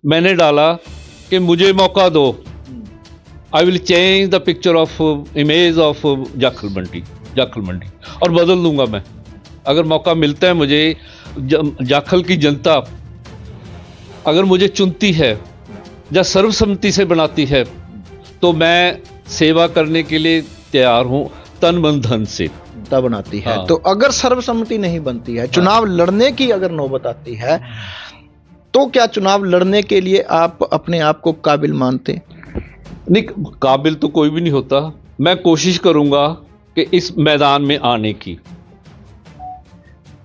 मैंने डाला कि मुझे मौका दो, I will change the picture of image of Jakhal Mandi और बदल दूंगा मैं। अगर मौका मिलता है मुझे, जाखल की जनता अगर मुझे चुनती है या सर्वसम्मति से बनाती है तो मैं सेवा करने के लिए तैयार हूं, तन मन धन से। तब बनाती है। हाँ। तो अगर सर्वसम्मति नहीं बनती है, चुनाव लड़ने की अगर नौबत आती है, तो क्या चुनाव लड़ने के लिए आप अपने आप को काबिल मानते? नहीं, काबिल तो कोई भी नहीं होता। मैं कोशिश करूंगा कि इस मैदान में आने की।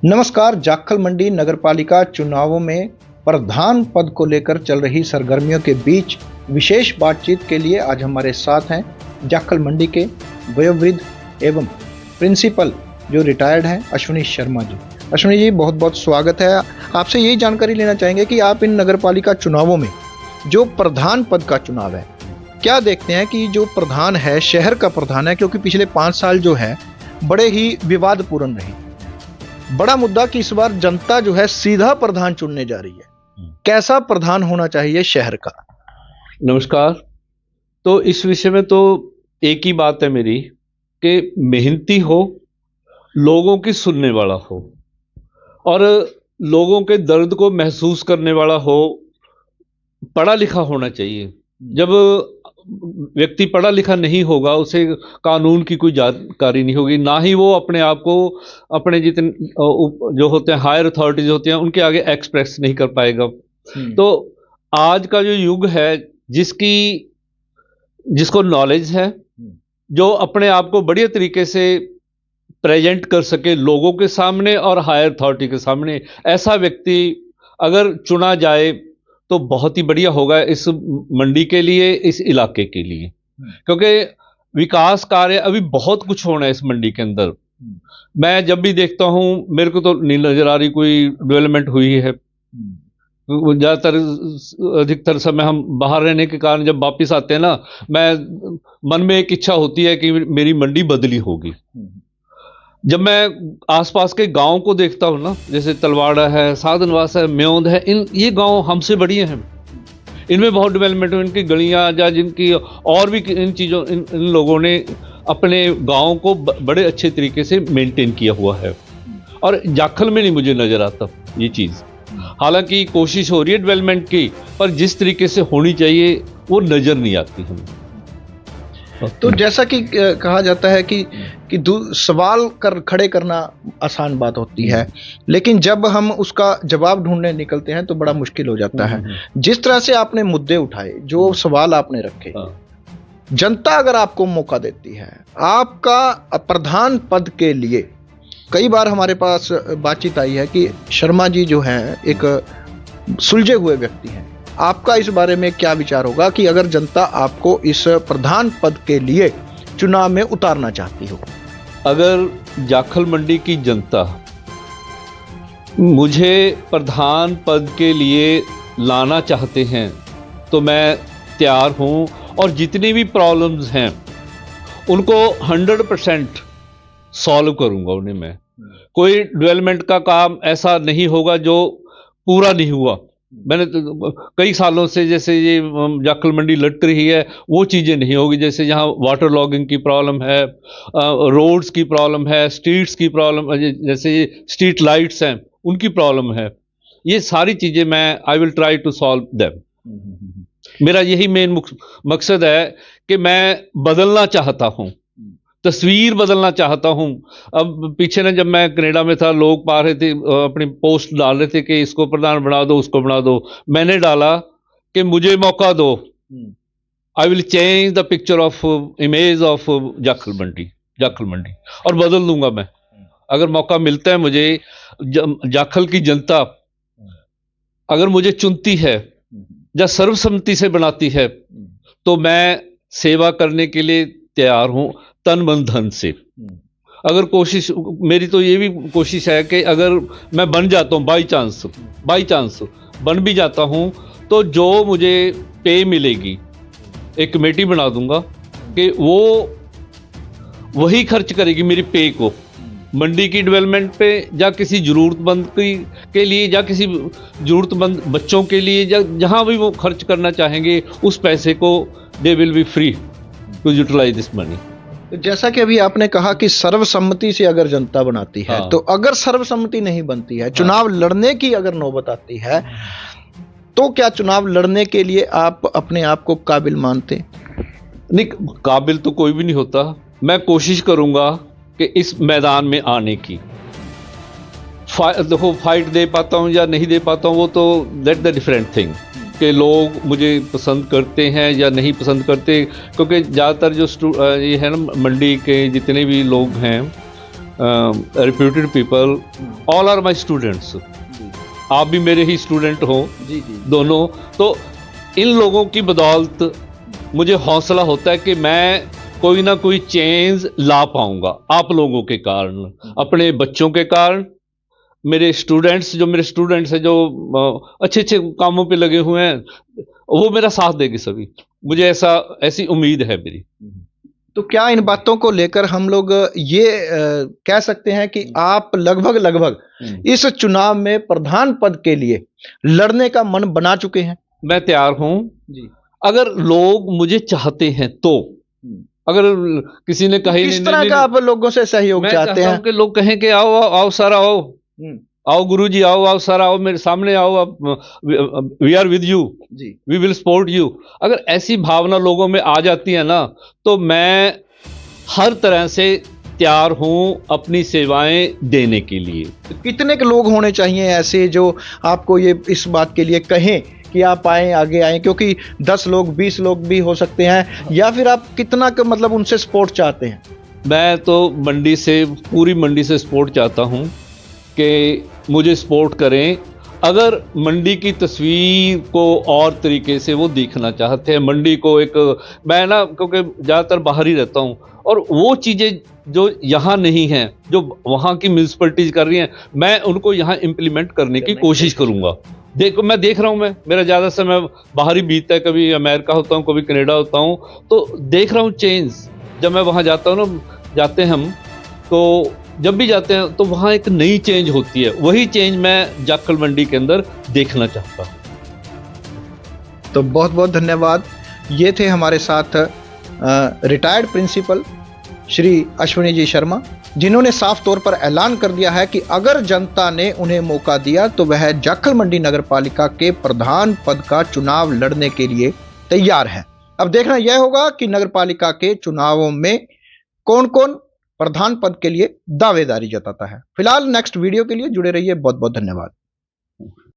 नमस्कार। जाखल मंडी नगरपालिका चुनावों में प्रधान पद को लेकर चल रही सरगर्मियों के बीच विशेष बातचीत के लिए आज हमारे साथ हैं जाखल मंडी के वयोवृद्ध एवं प्रिंसिपल जो रिटायर्ड हैं अश्विनी शर्मा जी। अश्विनी जी, बहुत बहुत स्वागत है। आपसे यही जानकारी लेना चाहेंगे कि आप इन नगरपालिका चुनावों में जो प्रधान पद का चुनाव है, क्या देखते हैं कि जो प्रधान है, शहर का प्रधान है, क्योंकि पिछले 5 साल जो है बड़े ही विवादपूर्ण रहे। बड़ा मुद्दा कि इस बार जनता जो है सीधा प्रधान चुनने जा रही है। कैसा प्रधान होना चाहिए शहर का? नमस्कार। तो इस विषय में तो एक ही बात है मेरी कि मेहनती हो, लोगों की सुनने वाला हो और लोगों के दर्द को महसूस करने वाला हो, पढ़ा लिखा होना चाहिए। जब व्यक्ति पढ़ा लिखा नहीं होगा, उसे कानून की कोई जानकारी नहीं होगी, ना ही वो अपने आप को अपने जितने जो होते हैं हायर अथॉरिटीज होती हैं उनके आगे एक्सप्रेस नहीं कर पाएगा। तो आज का जो युग है, जिसको नॉलेज है, जो अपने आप को बढ़िया तरीके से प्रेजेंट कर सके लोगों के सामने और हायर अथॉरिटी के सामने, ऐसा व्यक्ति अगर चुना जाए तो बहुत ही बढ़िया होगा इस मंडी के लिए, इस इलाके के लिए। क्योंकि विकास कार्य अभी बहुत कुछ होना है इस मंडी के अंदर। मैं जब भी देखता हूं, मेरे को तो नहीं नजर आ रही कोई डेवलपमेंट हुई है। ज़्यादातर अधिकतर समय हम बाहर रहने के कारण जब वापिस आते हैं ना, मन में एक इच्छा होती है कि मेरी मंडी बदली होगी। जब मैं आसपास के गांव को देखता हूँ ना, जैसे तलवाड़ा है, साधनवास है, म्योंद है, ये गांव हमसे बढ़िया हैं। इनमें बहुत डेवलपमेंट है, इनकी गलियाँ या जिनकी और भी इन चीज़ों इन लोगों ने अपने गांव को बड़े अच्छे तरीके से मेंटेन किया हुआ है। और जाखल में नहीं मुझे नज़र आता ये चीज़। हालांकि कोशिश हो रही है डेवलपमेंट की, पर जिस तरीके से होनी चाहिए वो नज़र नहीं आती हमें। तो जैसा कि कहा जाता है कि सवाल खड़े करना आसान बात होती है, लेकिन जब हम उसका जवाब ढूंढने निकलते हैं तो बड़ा मुश्किल हो जाता है। जिस तरह से आपने मुद्दे उठाए, जो सवाल आपने रखे, जनता अगर आपको मौका देती है आपका प्रधान पद के लिए, कई बार हमारे पास बातचीत आई है कि शर्मा जी जो हैं एक सुलझे हुए व्यक्ति हैं। आपका इस बारे में क्या विचार होगा कि अगर जनता आपको इस प्रधान पद के लिए चुनाव में उतारना चाहती हो? अगर जाखल मंडी की जनता मुझे प्रधान पद के लिए लाना चाहते हैं तो मैं तैयार हूं, और जितनी भी प्रॉब्लम्स हैं उनको 100% सॉल्व करूंगा उन्हें मैं। कोई डेवलपमेंट का काम ऐसा नहीं होगा जो पूरा नहीं हुआ। मैंने तो कई सालों से जैसे ये जाखल मंडी लट रही है, वो चीज़ें नहीं होगी। जैसे यहाँ वाटर लॉगिंग की प्रॉब्लम है, रोड्स की प्रॉब्लम है, स्ट्रीट्स की प्रॉब्लम, जैसे ये स्ट्रीट लाइट्स हैं उनकी प्रॉब्लम है। ये सारी चीज़ें मैं I will try to solve them. मेरा यही मेन मकसद है कि मैं बदलना चाहता हूँ, तस्वीर बदलना चाहता हूं। अब पीछे ना जब मैं कनाडा में था, लोग पा रहे थे, अपनी पोस्ट डाल रहे थे कि इसको प्रधान बना दो, उसको बना दो। मैंने डाला कि मुझे मौका दो, I will change the picture of image of Jakhal Mandi और बदल दूंगा मैं। अगर मौका मिलता है मुझे, जाखल की जनता अगर मुझे चुनती है या सर्वसम्मति से बनाती है तो मैं सेवा करने के लिए तैयार हूं, तन मन धन से। अगर कोशिश, मेरी तो ये भी कोशिश है कि अगर मैं बन जाता हूँ, बाई चांस बन भी जाता हूँ, तो जो मुझे पे मिलेगी एक कमेटी बना दूंगा कि वो वही खर्च करेगी मेरी पे को। मंडी की डेवलपमेंट पे या किसी ज़रूरतमंद के लिए या किसी ज़रूरतमंद बच्चों के लिए या जहाँ भी वो खर्च करना चाहेंगे उस पैसे को they will be free to utilise this money. जैसा कि अभी आपने कहा कि सर्वसम्मति से अगर जनता बनाती है, हाँ। तो अगर सर्वसम्मति नहीं बनती है, चुनाव लड़ने की अगर नौबत आती है, तो क्या चुनाव लड़ने के लिए आप अपने आप को काबिल मानते? नहीं, काबिल तो कोई भी नहीं होता। मैं कोशिश करूंगा कि इस मैदान में आने की। देखो, फाइट दे पाता हूं या नहीं दे पाता हूं वो तो दैट द डिफरेंट थिंग, कि लोग मुझे पसंद करते हैं या नहीं पसंद करते, क्योंकि ज़्यादातर जो ये है ना, मंडी के जितने भी लोग हैं, reputed people, all are my students. आप भी मेरे ही स्टूडेंट हो जी जी। दोनों, तो इन लोगों की बदौलत मुझे हौसला होता है कि मैं कोई ना कोई चेंज ला पाऊंगा आप लोगों के कारण, अपने बच्चों के कारण, मेरे स्टूडेंट्स हैं जो अच्छे अच्छे कामों पे लगे हुए हैं, वो मेरा साथ देंगे सभी। मुझे ऐसी उम्मीद है मेरी। तो क्या इन बातों को लेकर हम लोग ये कह सकते हैं कि आप लगभग इस चुनाव में प्रधान पद के लिए लड़ने का मन बना चुके हैं? मैं तैयार हूं जी। अगर लोग मुझे चाहते हैं तो। अगर किसी ने कही किस तरह का आप लोगों से सहयोग मैं चाहते चाहता हैं? हूं कि लोग कहें कि आओ आओ आओ सर, आओ गुरुजी, आओ सर, आओ मेरे सामने आओ, आप, we are with you, we will support you. अगर ऐसी भावना लोगों में आ जाती है ना, तो मैं हर तरह से तैयार हूं अपनी सेवाएं देने के लिए। कितने के लोग होने चाहिए ऐसे जो आपको ये इस बात के लिए कहें कि आप आए, आगे आए? क्योंकि 10 लोग 20 लोग भी हो सकते हैं, या फिर आप कितना का मतलब उनसे सपोर्ट चाहते हैं? मैं तो पूरी मंडी से सपोर्ट चाहता हूं कि मुझे सपोर्ट करें। अगर मंडी की तस्वीर को और तरीके से वो देखना चाहते हैं, मंडी को मैं ना, क्योंकि ज़्यादातर बाहर ही रहता हूँ, और वो चीज़ें जो यहाँ नहीं हैं, जो वहाँ की म्यूनसिपैलिटीज़ कर रही हैं, मैं उनको यहाँ इम्प्लीमेंट करने की कोशिश करूँगा। मैं देख रहा हूँ, मेरा ज़्यादा समय बाहर ही बीतता है, कभी अमेरिका होता हूँ, कभी कनाडा होता हूँ, तो देख रहा हूँ चेंज। जब मैं वहाँ जाता हूँ ना, जाते हैं हम, तो जब भी जाते हैं तो वहाँ एक नई चेंज होती है। वही चेंज मैं जाखल मंडी के अंदर देखना चाहता हूँ। तो बहुत बहुत धन्यवाद। ये थे हमारे साथ रिटायर्ड प्रिंसिपल श्री अश्विनी जी शर्मा, जिन्होंने साफ तौर पर ऐलान कर दिया है कि अगर जनता ने उन्हें मौका दिया तो वह जाखल मंडी नगर पालिका के प्रधान पद का चुनाव लड़ने के लिए तैयार है। अब देखना यह होगा कि नगर पालिका के चुनावों में कौन कौन प्रधान पद के लिए दावेदारी जताता है। फिलहाल नेक्स्ट वीडियो के लिए जुड़े रहिए। बहुत बहुत धन्यवाद।